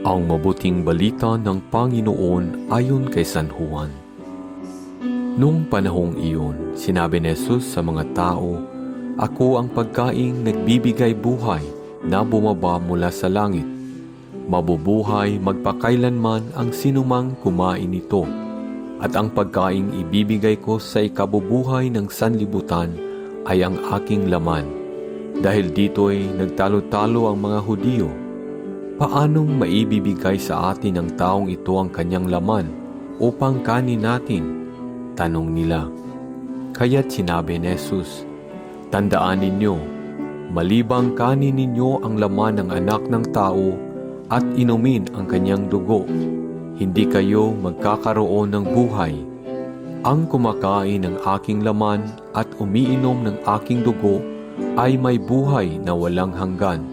Ang mabuting balita ng Panginoon ayon kay San Juan. Nung panahong iyon, sinabi ni Jesus sa mga tao, "Ako ang pagkaing nagbibigay buhay na bumaba mula sa langit. Mabubuhay magpakailanman ang sinumang kumain nito. At ang pagkaing ibibigay ko sa ikabubuhay ng sanlibutan ay ang aking laman." Dahil dito'y nagtalo-talo ang mga Hudyo. Paanong maibibigay sa atin ng taong ito ang kanyang laman upang kanin natin? Tanong nila. Kaya't sinabi ni Jesus, "Tandaan ninyo, malibang kanin ninyo ang laman ng anak ng tao at inumin ang kanyang dugo, hindi kayo magkakaroon ng buhay. Ang kumakain ng aking laman at umiinom ng aking dugo ay may buhay na walang hanggan,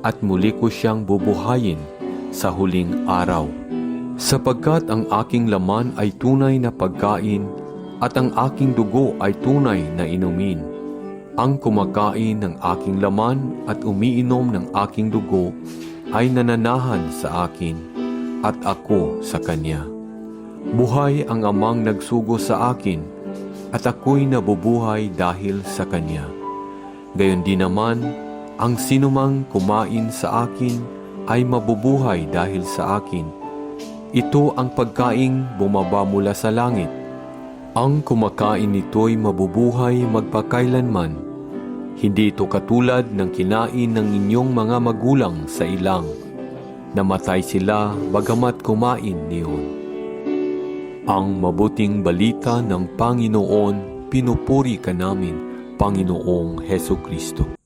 at muli ko siyang bubuhayin sa huling araw. Sapagkat ang aking laman ay tunay na pagkain at ang aking dugo ay tunay na inumin. Ang kumakain ng aking laman at umiinom ng aking dugo ay nananahan sa akin at ako sa kanya. Buhay ang amang nagsugo sa akin at ako'y nabubuhay dahil sa kanya. Gayon din naman, ang sinumang kumain sa akin ay mabubuhay dahil sa akin. Ito ang pagkaing bumaba mula sa langit. Ang kumakain nito'y mabubuhay magpakailanman. Hindi ito katulad ng kinain ng inyong mga magulang sa ilang. Namatay sila bagamat kumain niyon. Ang mabuting balita ng Panginoon, pinupuri ka namin, Panginoong Hesukristo.